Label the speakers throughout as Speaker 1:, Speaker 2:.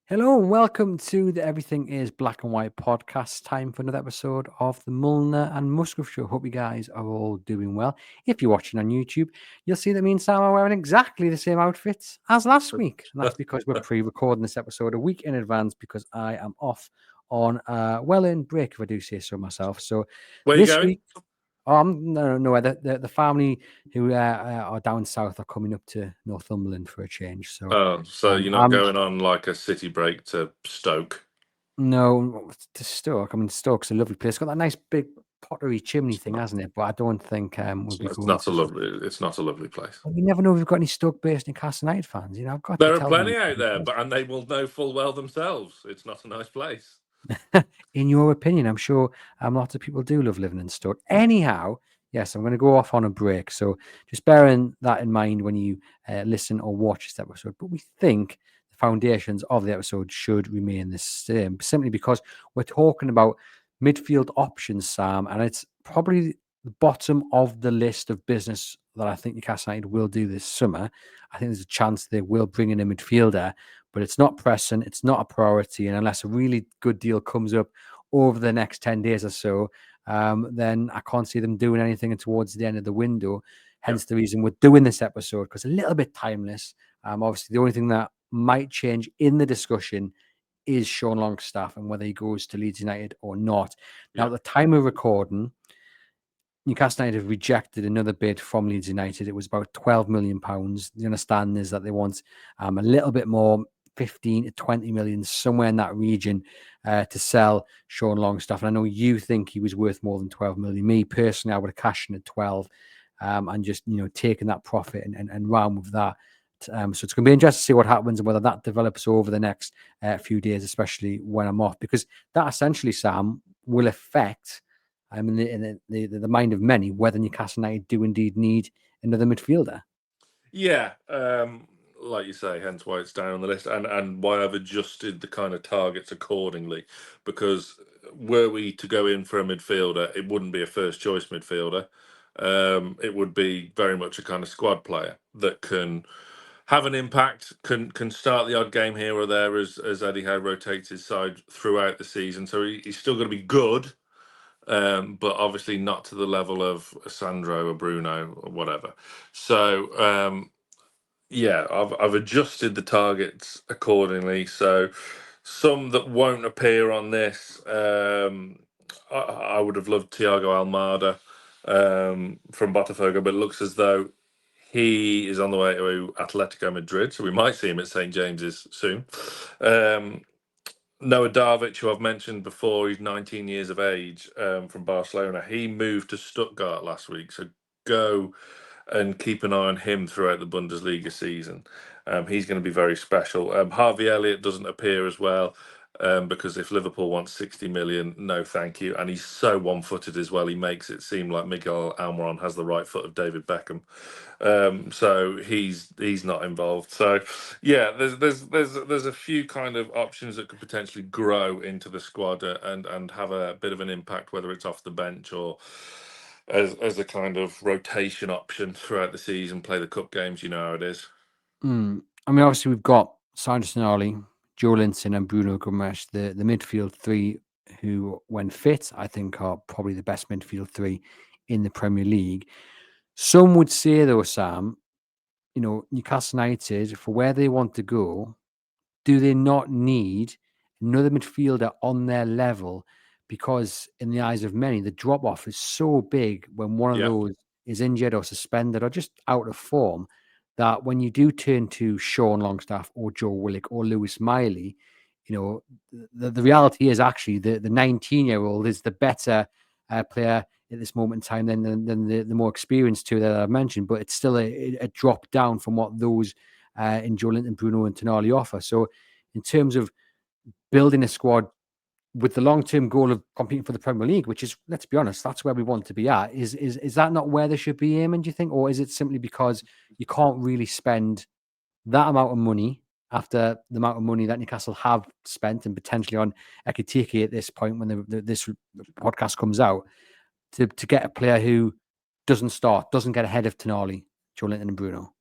Speaker 1: Hello and welcome to the Everything is Black and White podcast. Time for another episode of the Mulliner and Musgrove Show. Hope you guys are all doing well. If you're watching on YouTube, you'll see that me and Sam are wearing exactly the same outfits as last week. And that's because we're pre-recording this episode a week in advance because I am off on a well-earned break, if I do say so myself. So
Speaker 2: Where are you
Speaker 1: this
Speaker 2: going?
Speaker 1: week, no. The family who are down south are coming up to Northumberland for a change. So
Speaker 2: Oh, so you're not
Speaker 1: I'm
Speaker 2: going on like a city break to Stoke?
Speaker 1: no, to Stoke. I mean, Stoke's a lovely place. It's got that nice big pottery chimney
Speaker 2: It's
Speaker 1: thing,
Speaker 2: not.
Speaker 1: hasn't it? But I don't think we'll be
Speaker 2: It's
Speaker 1: going
Speaker 2: not a
Speaker 1: to.
Speaker 2: lovely. It's not a lovely place.
Speaker 1: Well, you never know if we've got any Stoke-based Newcastle United fans. I've got to
Speaker 2: There are
Speaker 1: tell them.
Speaker 2: plenty out there, and they will know full well themselves. It's not a nice place.
Speaker 1: In your opinion, I'm sure lots of people do love living in Stoke. Anyhow, yes, I'm going to go off on a break. So just bearing that in mind when you listen or watch this episode. But we think the foundations of the episode should remain the same, simply because we're talking about midfield options, Sam, and it's probably the bottom of the list of business that I think Newcastle United will do this summer. I think there's a chance they will bring in a midfielder, but it's not pressing, it's not a priority. And unless a really good deal comes up over the next 10 days or so, then I can't see them doing anything towards the end of the window.
Speaker 2: Yep.
Speaker 1: Hence the reason we're doing this episode, because a little bit timeless. Obviously, the only thing that might change in the discussion is Sean Longstaff and whether he goes to Leeds United or not. Now,
Speaker 2: Yeah.
Speaker 1: at the time of recording, Newcastle United have rejected another bid from Leeds United. It was about £12 million. The understanding is that they want a little bit more, 15 to 20 million, somewhere in that region, to sell Sean Longstaff. And I know you think he was worth more than 12 million. Me personally, I would have cashed in at 12 and just, taken that profit and ran with that. So it's going to be interesting to see what happens and whether that develops over the next few days, especially when I'm off, because that essentially, Sam, will affect in the mind of many whether Newcastle United do indeed need another midfielder.
Speaker 2: Yeah. Like you say, hence why it's down on the list, and why I've adjusted the kind of targets accordingly. Because were we to go in for a midfielder, it wouldn't be a first choice midfielder. It would be very much a kind of squad player that can have an impact, can start the odd game here or there as Eddie Howe rotates his side throughout the season. So he's still going to be good, but obviously not to the level of Sandro or Bruno or whatever. So yeah, I've adjusted the targets accordingly. So some that won't appear on this, I would have loved Thiago Almada from Botafogo, but it looks as though he is on the way to Atletico Madrid, so we might see him at St James's soon. Noah Darvic, who I've mentioned before, he's 19 years of age, from Barcelona. He moved to Stuttgart last week, so go and keep an eye on him throughout the Bundesliga season. He's going to be very special. Harvey Elliott doesn't appear as well, because if Liverpool wants 60 million, no thank you. And he's so one-footed as well. He makes it seem like Miguel Almiron has the right foot of David Beckham. So he's not involved. So yeah, there's a few kind of options that could potentially grow into the squad, and have a bit of an impact, whether it's off the bench or as a kind of rotation option throughout the season, play the cup games. You know how it is.
Speaker 1: I mean, obviously we've got Sandro Tonali, Joe Linton, and Bruno Gomes, the midfield three, who, when fit, I think are probably the best midfield three in the Premier League. Some would say, though, Sam, Newcastle United, for where they want to go, do they not need another midfielder on their level? Because in the eyes of many, the drop off is so big when one of
Speaker 2: Yeah.
Speaker 1: those is injured or suspended or just out of form, that when you do turn to Sean Longstaff or Joe Willock or Lewis Miley, the reality is actually the 19-year-old is the better player at this moment in time than the more experienced two that I've mentioned, but it's still a drop down from what those in Joe Linton, Bruno, and Tonali offer. So, in terms of building a squad with the long-term goal of competing for the Premier League, which is, let's be honest, that's where we want to be at. Is that not where they should be aiming, do you think? Or is it simply because you can't really spend that amount of money after the amount of money that Newcastle have spent and potentially on Ekitike at this point when this podcast comes out, to get a player who doesn't get ahead of Tonali, Joe Linton, and Bruno?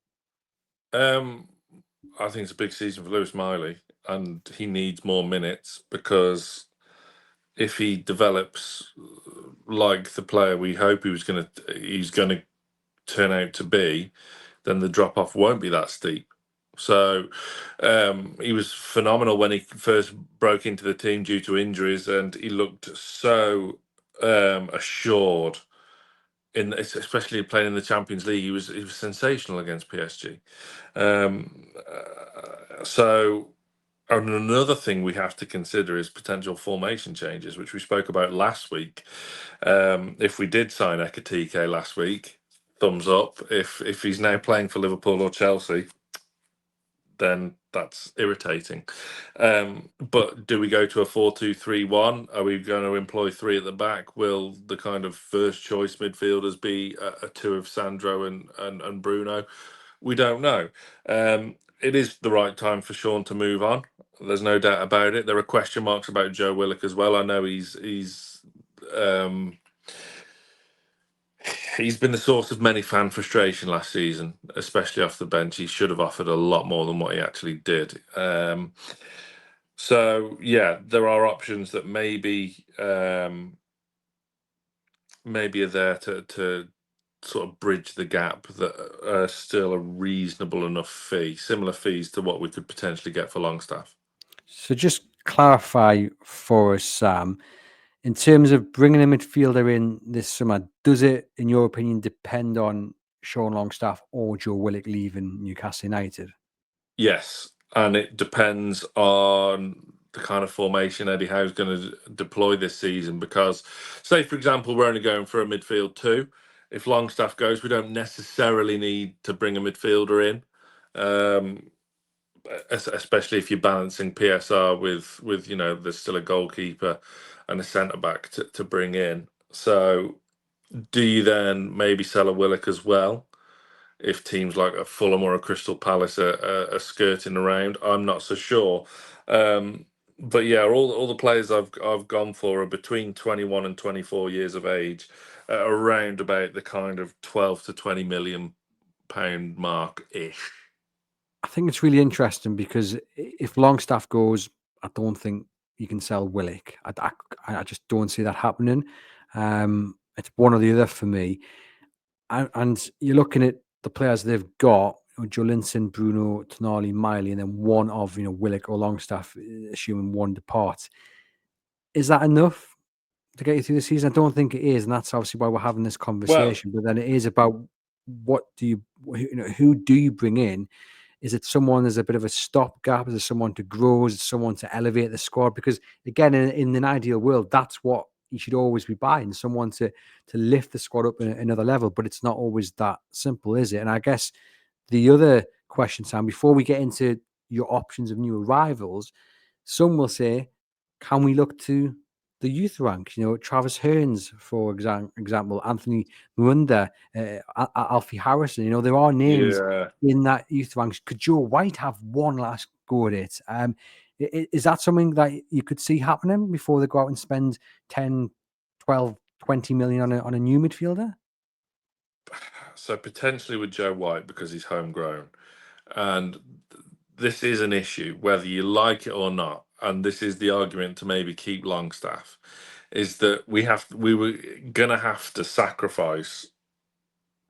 Speaker 2: I think it's a big season for Lewis Miley. and he needs more minutes, because if he develops like the player we hope he's going to turn out to be, then the drop off won't be that steep. So he was phenomenal when he first broke into the team due to injuries, and he looked so assured especially playing in the Champions League. He was sensational against PSG. So, and another thing we have to consider is potential formation changes, which we spoke about last week. If we did sign Ekatike last week, thumbs up. If he's now playing for Liverpool or Chelsea, then that's irritating. But do we go to a 4-2-3-1? Are we going to employ three at the back? Will the kind of first choice midfielders be a two of Sandro and Bruno? We don't know. It is the right time for Sean to move on. There's no doubt about it. There are question marks about Joe Willock as well. I know he's been the source of many fan frustration last season, especially off the bench. He should have offered a lot more than what he actually did. So yeah, there are options that maybe are there to sort of bridge the gap, that are still a reasonable enough fee, similar fees to what we could potentially get for Longstaff.
Speaker 1: So just clarify for us, Sam, in terms of bringing a midfielder in this summer, does it, in your opinion, depend on Sean Longstaff or Joe Willock leaving Newcastle United?
Speaker 2: Yes, and it depends on the kind of formation Eddie Howe's going to deploy this season. Because, say for example, we're only going for a midfield two. If Longstaff goes, we don't necessarily need to bring a midfielder in, especially if you're balancing PSR with there's still a goalkeeper and a centre back to bring in. So, do you then maybe sell a Willock as well, if teams like a Fulham or a Crystal Palace are skirting around? I'm not so sure. But yeah, all the players I've gone for are between 21 and 24 years of age, around about the kind of 12 to 20 million pound mark ish.
Speaker 1: I think it's really interesting because if Longstaff goes, I don't think you can sell Willock. I just don't see that happening. It's one or the other for me. And you're looking at the players they've got: Jolinson, Bruno, Tonali, Miley, and then one of Willock or Longstaff, assuming one departs. Is that enough to get you through the season? I don't think it is, and that's obviously why we're having this conversation. But then it is about who do you bring in? Is it someone there's a bit of a stopgap? Is it someone to grow? Is it someone to elevate the squad? Because again, in an ideal world, that's what you should always be buying: someone to lift the squad up another level. But it's not always that simple, is it? And I guess the other question, Sam, before we get into your options of new arrivals, some will say, can we look to the youth ranks? Travis Hearns, for example, Anthony Mwunda, Alfie Harrison. There are names
Speaker 2: Yeah.
Speaker 1: in that youth ranks. Could Joe White have one last go at it? Is that something that you could see happening before they go out and spend 10, 12, 20 million on a new midfielder?
Speaker 2: So potentially with Joe White, because he's homegrown, and this is an issue whether you like it or not. And this is the argument to maybe keep Longstaff, is that we were gonna have to sacrifice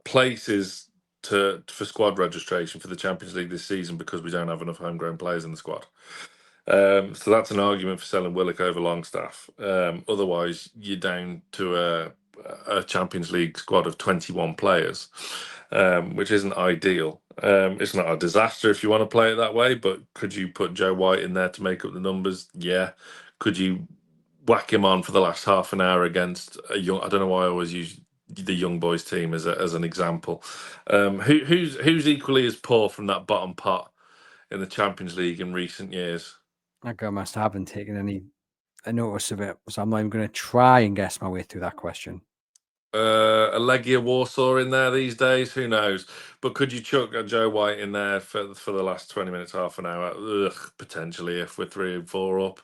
Speaker 2: places for squad registration for the Champions League this season, because we don't have enough homegrown players in the squad. So that's an argument for selling Willock over Longstaff. Otherwise, you're down to a Champions League squad of 21 players, which isn't ideal. It's not a disaster if you want to play it that way, but could you put Joe White in there to make up the numbers? Yeah. Could you whack him on for the last half an hour against a young? I don't know why I always use the young boys team as an example. Who's equally as poor from that bottom pot in the Champions League in recent years?
Speaker 1: I must haven't taken any notice of it, so I'm not even going to try and guess my way through that question.
Speaker 2: A Legia Warsaw in there these days, who knows? But could you chuck a Joe White in there for the last 20 minutes, half an hour? Ugh, potentially, if we're 3 and 4 up.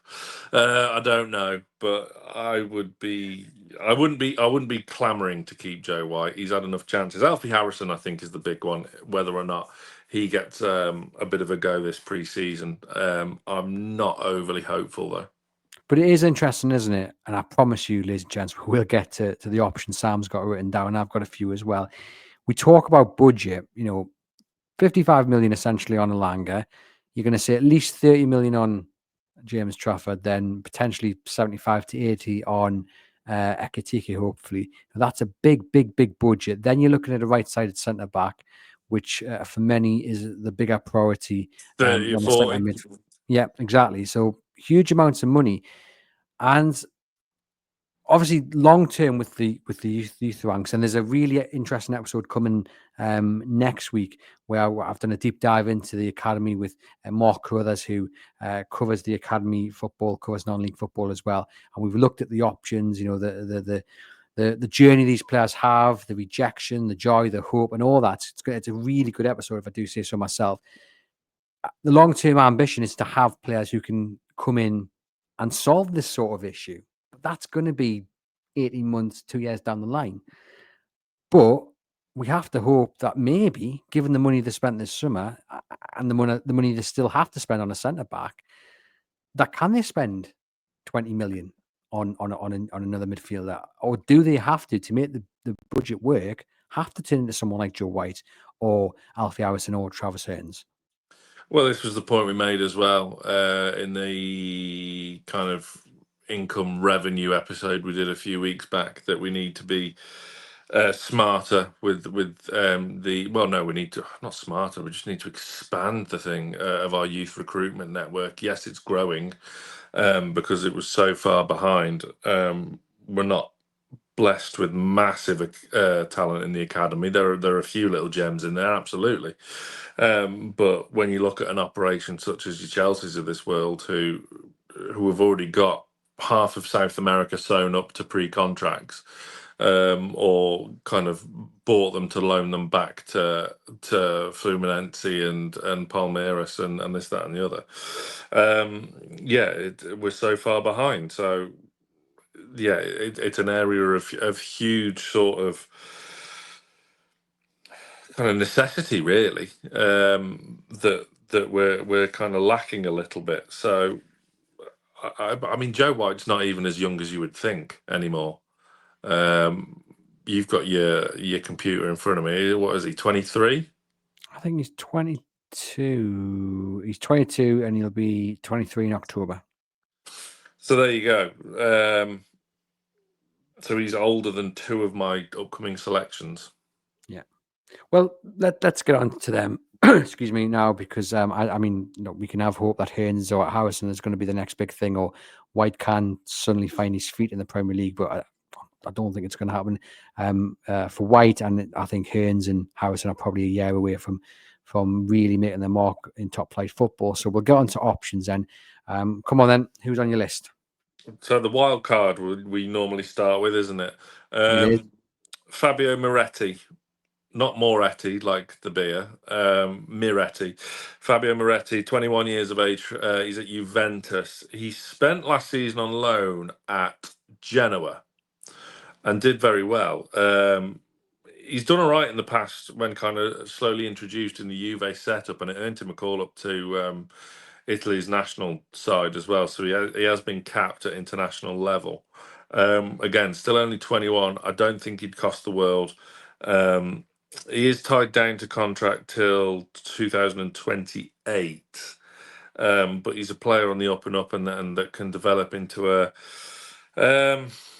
Speaker 2: I don't know, but I wouldn't be clamouring to keep Joe White. He's had enough chances. Alfie Harrison, I think, is the big one. Whether or not he gets a bit of a go this pre-season, I'm not overly hopeful though.
Speaker 1: But it is interesting, isn't it? And I promise you, ladies and gents, we'll get to the option Sam's got written down. And I've got a few as well. We talk about budget, 55 million essentially on Elanga. You're going to say at least 30 million on James Trafford, then potentially 75 to 80 on Ekitike, hopefully. That's a big, big, big budget. Then you're looking at a right-sided centre back, which for many is the bigger priority.
Speaker 2: 30 or
Speaker 1: than a centre
Speaker 2: 40.
Speaker 1: mid. Yeah, exactly. So huge amounts of money. And obviously long term with the youth ranks, and there's a really interesting episode coming next week where I've done a deep dive into the academy with Mark Carruthers, who covers the academy football, covers non-league football as well, and we've looked at the options, the journey these players have, the rejection, the joy, the hope, and all that. It's a really good episode, if I do say so myself. The long-term ambition is to have players who can come in and solve this sort of issue. But that's going to be 18 months, 2 years down the line. But we have to hope that maybe, given the money they spent this summer and the money they still have to spend on a centre back, that can they spend 20 million on another midfielder, or do they have to make the budget work? Have to turn into someone like Joe White or Alfie Harrison or Travis Hearns?
Speaker 2: Well, this was the point we made as well in the kind of income revenue episode we did a few weeks back, that we need to be smarter with we need to not smarter, we just need to expand the thing of our youth recruitment network. Yes, it's growing because it was so far behind. We're not blessed with massive talent in the academy. There are a few little gems in there, absolutely. But when you look at an operation such as the Chelseas of this world, who have already got half of South America sewn up to pre-contracts, or kind of bought them to loan them back to Fluminense and Palmeiras and this, that, and the other. We're so far behind. So yeah, it's an area of huge sort of kind of necessity, really, that we're kind of lacking a little bit. So I mean, Joe White's not even as young as you would think anymore. You've got your computer in front of me. What is he, 23?
Speaker 1: I think he's 22. He's 22 and he'll be 23 in October.
Speaker 2: So there you go. So he's older than 2 of my upcoming selections.
Speaker 1: Yeah. Well, let's get on to them. Excuse me now, because I mean, we can have hope that Hearns or Harrison is going to be the next big thing, or White can suddenly find his feet in the Premier League, but I don't think it's going to happen for White, and I think Hearns and Harrison are probably a year away from really making their mark in top flight football. So we'll get on to options then. Come on then, who's on your list?
Speaker 2: So the wild card we normally start with, isn't it?
Speaker 1: It is.
Speaker 2: Fabio Moretti, not Moretti like the beer, Miretti. Fabio Moretti, 21 years of age. He's at Juventus. He spent last season on loan at Genoa and did very well. He's done all right in the past when kind of slowly introduced in the Juve setup, and it earned him a call up to Italy's national side as well. So he has been capped at international level. Again, still only 21. I don't think he'd cost the world. He is tied down to contract till 2028. But he's a player on the up and up, and that can develop into a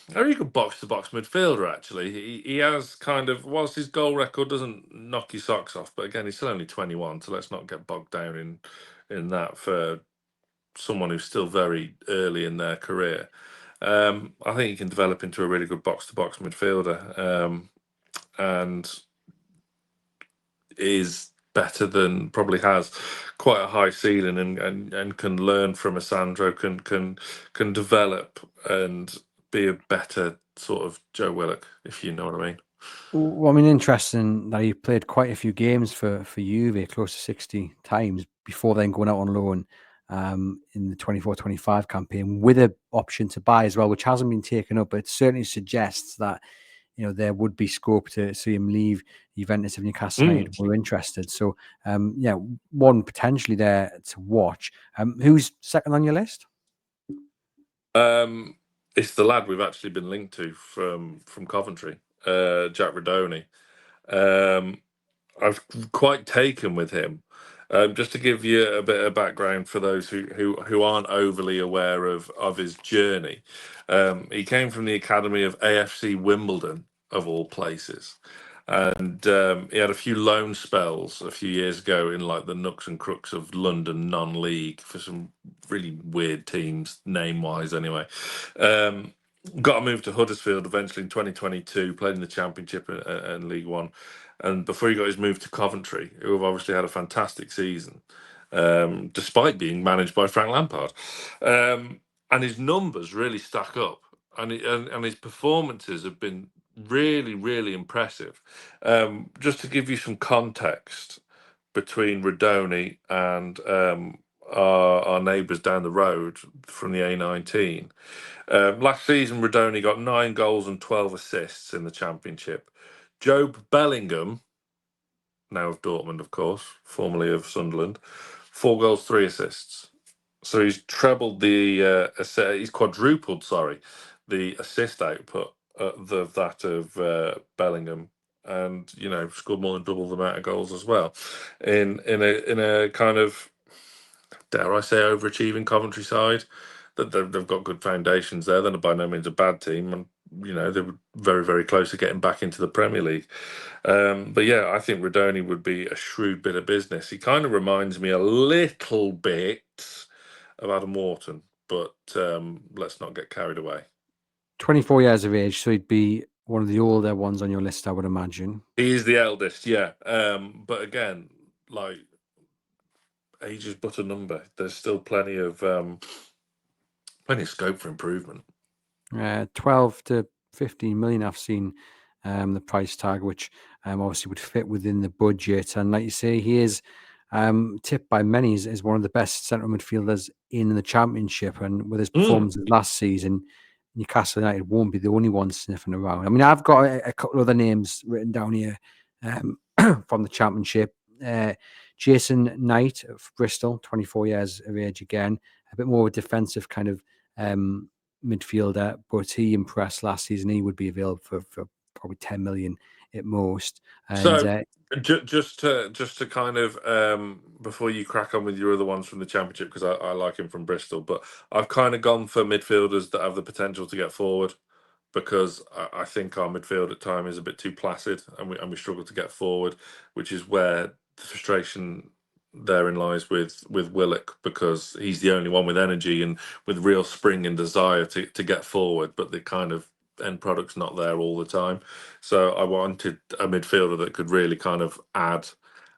Speaker 2: very good box-to-box midfielder. Actually, he has kind of, whilst his goal record doesn't knock your socks off, but again, he's still only 21, so let's not get bogged down in that for someone who's still very early in their career. I think he can develop into a really good box-to-box midfielder, and is better than, probably has quite a high ceiling, and can learn from a Sandro, can develop and be a better sort of Joe Willock, if you know what I mean.
Speaker 1: Well, I mean, interesting that he played quite a few games for Juve, close to 60 times, before then going out on loan in the 24-25 campaign with an option to buy as well, which hasn't been taken up, but it certainly suggests that, you know, there would be scope to see him leave Juventus if Newcastle United were interested. So, yeah, one potentially there to watch. Who's second on your list?
Speaker 2: It's the lad we've actually been linked to from Coventry, Jack Redoni. I've quite taken with him. Just to give you a bit of background for those who aren't overly aware of his journey, he came from the academy of AFC Wimbledon, of all places, and he had a few loan spells a few years ago in like the nooks and crooks of London non-league for some really weird teams, name-wise anyway. Got a move to Huddersfield eventually in 2022, played in the Championship and League One. And before he got his move to Coventry, who have obviously had a fantastic season, despite being managed by Frank Lampard. And his numbers really stack up. And his performances have been really, really impressive. Just to give you some context between Redoni and our neighbours down the road from the A19. Last season, Redoni got 9 goals and 12 assists in the Championship. Job Bellingham, now of Dortmund, of course, formerly of Sunderland, 4 goals, 3 assists. So he's trebled he's quadrupled, the assist output of that of Bellingham, and you know, scored more than double the amount of goals as well. In a kind of, dare I say, overachieving Coventry side, that they've got good foundations there. They're by no means a bad team, and you know, they were very, very close to getting back into the Premier League. But yeah, I think Redoni would be a shrewd bit of business. He kind of reminds me a little bit of Adam Wharton, but let's not get carried away.
Speaker 1: 24 years of age, so he'd be one of the older ones on your list, I would imagine.
Speaker 2: He is the eldest, yeah. But again, like, age is but a number. There's still plenty of scope for improvement.
Speaker 1: 12 to 15 million, I've seen the price tag, which obviously would fit within the budget. And like you say, he is tipped by many as one of the best central midfielders in the Championship. And with his performances last season, Newcastle United won't be the only one sniffing around. I mean, I've got a couple of other names written down here from the Championship. Jason Knight of Bristol, 24 years of age again, a bit more defensive kind of midfielder, but he impressed last season. He would be available for probably 10 million at most. And
Speaker 2: so just to kind of before you crack on with your other ones from the Championship, because I like him from Bristol, but I've kind of gone for midfielders that have the potential to get forward, because I think our midfield at time is a bit too placid, and we struggle to get forward, which is where the frustration therein lies with Willock, because he's the only one with energy and with real spring and desire to get forward, but the kind of end product's not there all the time. So I wanted a midfielder that could really kind of add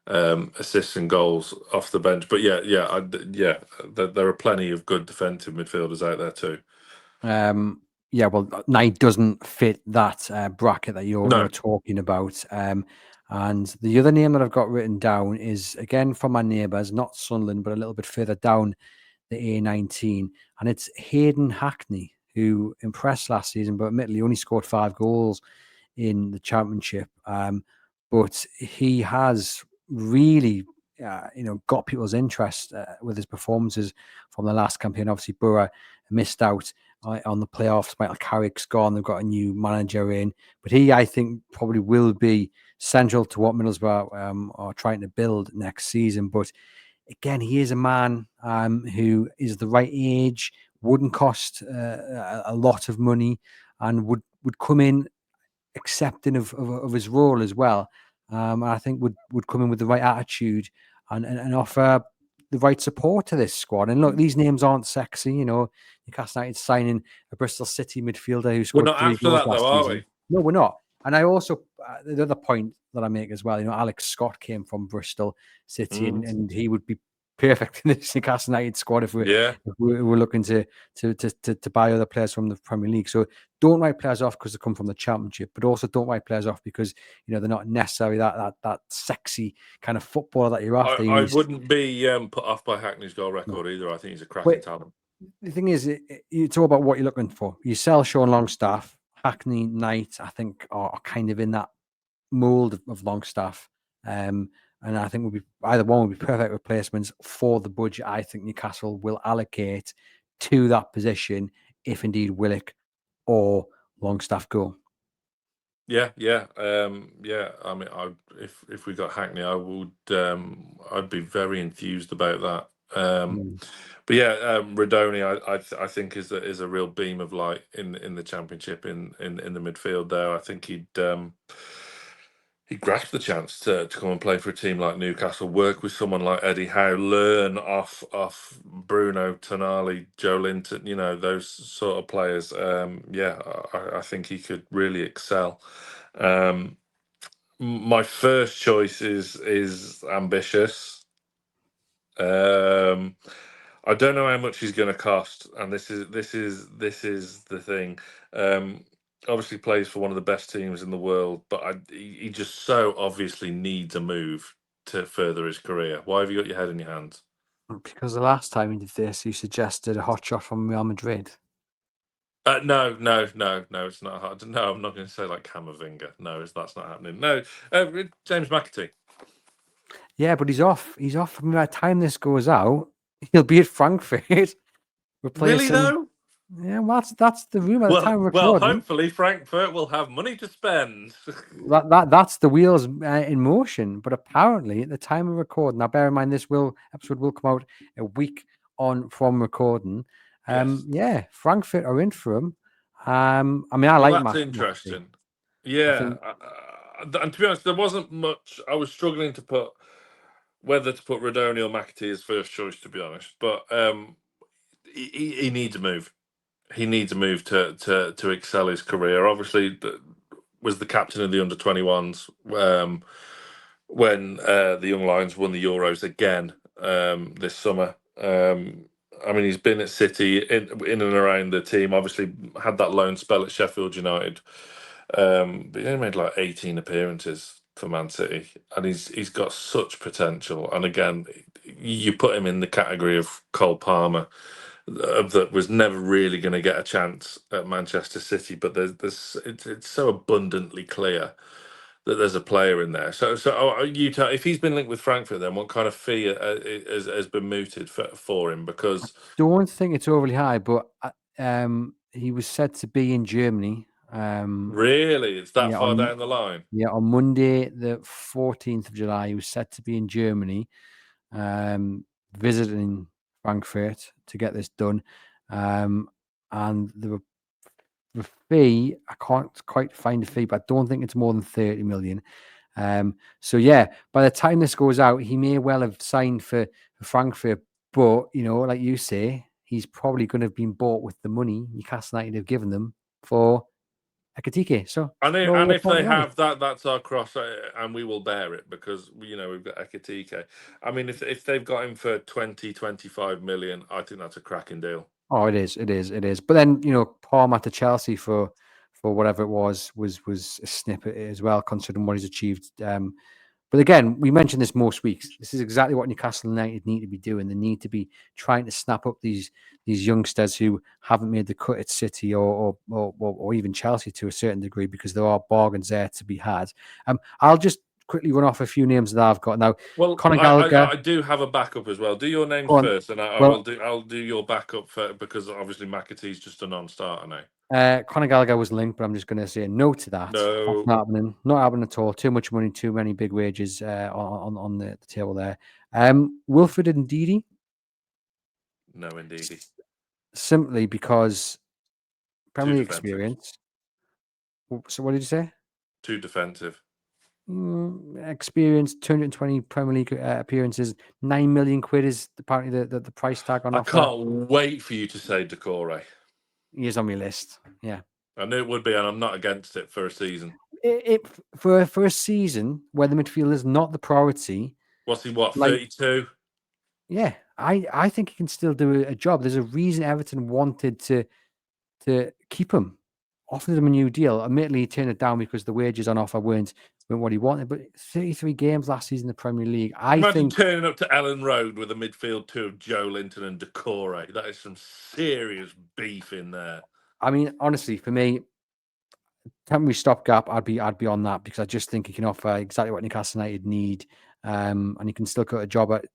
Speaker 2: assists and goals off the bench. But there are plenty of good defensive midfielders out there too.
Speaker 1: Yeah, well, Knight doesn't fit that bracket that you're talking about. And the other name that I've got written down is, again, from my neighbours, not Sunderland, but a little bit further down the A19. And it's Hayden Hackney, who impressed last season, but admittedly only scored 5 goals in the Championship. But he has really, got people's interest with his performances from the last campaign. Obviously, Borough missed out on the playoffs. Michael Carrick's gone. They've got a new manager in. But he, I think, probably will be central to what Middlesbrough are trying to build next season. But again, he is a man who is the right age, wouldn't cost a lot of money, and would come in accepting of his role as well. I think would come in with the right attitude and offer the right support to this squad. And look, these names aren't sexy, you know. Newcastle United signing a Bristol City midfielder who scored 3 goals last season. Are we? No, we're not. And I also, the other point that I make as well, you know, Alex Scott came from Bristol City, and he would be perfect in this Newcastle United squad if we're looking to buy other players from the Premier League. So don't write players off because they come from the Championship, but also don't write players off because they're not necessarily that sexy kind of footballer that you're after.
Speaker 2: I wouldn't be put off by Hackney's goal record either. I think he's a cracking talent.
Speaker 1: The thing is, it's all about what you're looking for. You sell Sean Longstaff, Hackney, Knight, I think are kind of in that mold of Longstaff. And I think either one would be perfect replacements for the budget I think Newcastle will allocate to that position if indeed Willock or Longstaff go.
Speaker 2: Yeah. I mean, if we got Hackney, I would. I'd be very enthused about that. But yeah, Redoni, I think is a real beam of light in the Championship in the midfield there. I think he'd grasped the chance to come and play for a team like Newcastle, work with someone like Eddie Howe, learn off Bruno, Tonali, Joe Linton, those sort of players. I think he could really excel. My first choice is ambitious. I don't know how much he's going to cost, and this is the thing. Obviously plays for one of the best teams in the world, but he just so obviously needs a move to further his career. Why have you got your head in your hands?
Speaker 1: Because the last time he did this, you suggested a hot shot from Real Madrid.
Speaker 2: No, it's not hard. No, I'm not going to say like Camavinga. No, that's not happening. No, James McAtee.
Speaker 1: Yeah, but he's off. He's off. By the time this goes out, he'll be at Frankfurt.
Speaker 2: Really though?
Speaker 1: Yeah, well, that's the rumor. At the time of recording.
Speaker 2: Well, hopefully Frankfurt will have money to spend.
Speaker 1: that's the wheels in motion. But apparently, at the time of recording, now bear in mind this episode will come out a week on from recording.
Speaker 2: Yes.
Speaker 1: Yeah, Frankfurt are in for him. I mean, I like
Speaker 2: that's interesting. Yeah, and to be honest, there wasn't much. I was struggling to put whether to put Redoni or McAtee as first choice, to be honest. But he needs a move. He needs a move to excel his career. Obviously, was the captain of the under-21s when the Young Lions won the Euros again this summer. I mean, he's been at City in and around the team. Obviously, had that loan spell at Sheffield United, but he only made like 18 appearances for Man City, and he's got such potential. And again, you put him in the category of Cole Palmer, that was never really going to get a chance at Manchester City. But it's so abundantly clear that there's a player in there. So you tell, if he's been linked with Frankfurt, then what kind of fee has been mooted for him? Because
Speaker 1: I don't think it's overly high, but he was said to be in Germany.
Speaker 2: Really, it's that far down the line.
Speaker 1: Yeah, on Monday, the 14th of July, he was said to be in Germany, visiting Frankfurt to get this done. And the fee, I can't quite find a fee, but I don't think it's more than 30 million. So yeah, by the time this goes out, he may well have signed for Frankfurt, but like you say, he's probably going to have been bought with the money Newcastle United have given them for Ekitike. So
Speaker 2: and if they have that, that's our cross, and we will bear it because we've got Ekitike. I mean, if they've got him for 20-25 million, I think that's a cracking deal.
Speaker 1: Oh, it is. But then Palmer to Chelsea for whatever it was a snippet as well, considering what he's achieved. But again, we mentioned this most weeks. This is exactly what Newcastle United need to be doing. They need to be trying to snap up these youngsters who haven't made the cut at City or even Chelsea to a certain degree, because there are bargains there to be had. I'll just quickly run off a few names that I've got now.
Speaker 2: Well,
Speaker 1: Conor Gallagher.
Speaker 2: I do have a backup as well. Do your names first, and I'll do your backup because obviously McAtee's just a non-starter now.
Speaker 1: Conor Gallagher was linked, but I'm just going to say no to that.
Speaker 2: No,
Speaker 1: that's not happening. Not happening at all. Too much money, too many big wages on the table there. Wilfred Ndidi.
Speaker 2: No, indeed.
Speaker 1: Simply because Premier League experience. So what did you say?
Speaker 2: Too defensive.
Speaker 1: Experience, 220 Premier League appearances, 9 million quid is apparently the price tag on offer.
Speaker 2: I can't wait for you to say Decore.
Speaker 1: He is on my list. Yeah,
Speaker 2: I knew it would be, and I'm not against it for a season.
Speaker 1: For a season where the midfield is not the priority.
Speaker 2: What's he? 32?
Speaker 1: Yeah, I think he can still do a job. There's a reason Everton wanted to keep him, offered him a new deal. Admittedly, he turned it down because the wages on offer weren't what he wanted. But 33 games last season in the Premier League. I
Speaker 2: Imagine
Speaker 1: think.
Speaker 2: turning up to Ellen Road with a midfield two of Joe Linton and Decore. That is some serious beef in there.
Speaker 1: I mean, honestly, for me, temporary stopgap, I'd be on that because I just think he can offer exactly what Newcastle United need, and he can still do a job at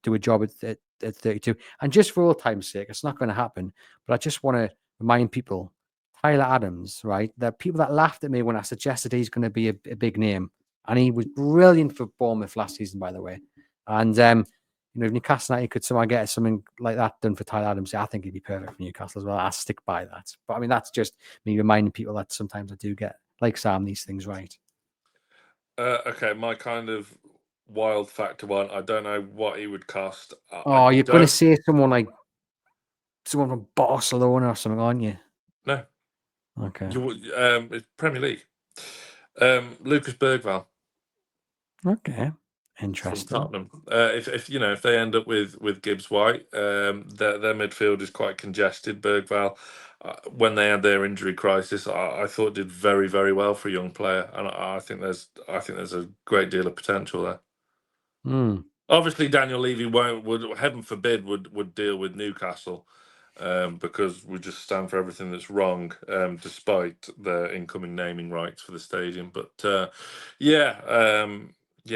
Speaker 1: 32. And just for all time's sake, it's not going to happen. But I just want to remind people, Tyler Adams, right? The people that laughed at me when I suggested he's going to be a big name, and he was brilliant for Bournemouth last season, by the way. And if Newcastle United could somehow get something like that done for Tyler Adams, I think he'd be perfect for Newcastle as well. I stick by that. But I mean, that's just me reminding people that sometimes I do get, like Sam, these things right.
Speaker 2: Okay, my kind of wild factor one. I don't know what he would cost.
Speaker 1: Oh, you're going to say someone from Barcelona or something, aren't you?
Speaker 2: No.
Speaker 1: Okay.
Speaker 2: It's Premier League. Lucas Bergvall.
Speaker 1: Okay.
Speaker 2: From
Speaker 1: Interesting.
Speaker 2: Tottenham. If they end up with Gibbs White, their midfield is quite congested. Bergvall, when they had their injury crisis, I thought did very, very well for a young player, and I think there's a great deal of potential there.
Speaker 1: Mm.
Speaker 2: Obviously, Daniel Levy would heaven forbid would deal with Newcastle, because we just stand for everything that's wrong, despite the incoming naming rights for the stadium. But yeah,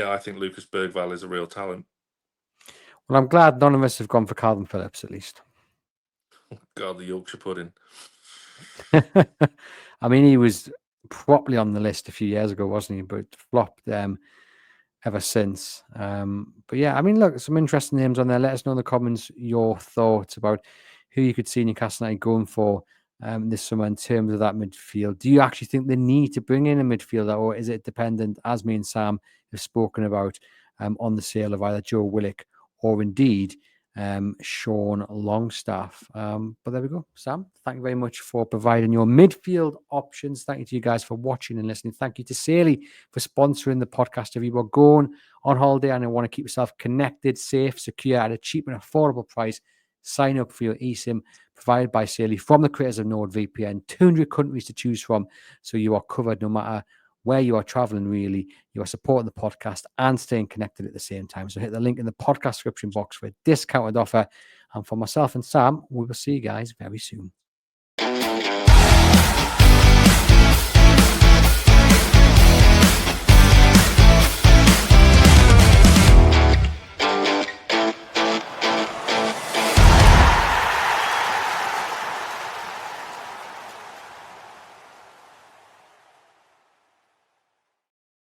Speaker 2: I think Lucas Bergvall is a real talent.
Speaker 1: Well, I'm glad none of us have gone for Calvin Phillips, at least.
Speaker 2: God, the Yorkshire pudding.
Speaker 1: I mean, he was properly on the list a few years ago, wasn't he? But flopped ever since. But yeah, I mean, look, some interesting names on there. Let us know in the comments your thoughts about who you could see Newcastle United going for this summer in terms of that midfield. Do you actually think they need to bring in a midfielder, or is it dependent, as me and Sam have spoken about, on the sale of either Joe Willock or indeed Sean Longstaff? But there we go. Sam, thank you very much for providing your midfield options. Thank you to you guys for watching and listening. Thank you to Saily for sponsoring the podcast. If you are going on holiday and want to keep yourself connected, safe, secure at a cheap and affordable price, sign up for your eSIM provided by Saily from the creators of NordVPN. 200 countries to choose from, so you are covered no matter where you are traveling. Really, you are supporting the podcast and staying connected at the same time. So hit the link in the podcast description box for a discounted offer. And for myself and Sam, we will see you guys very soon.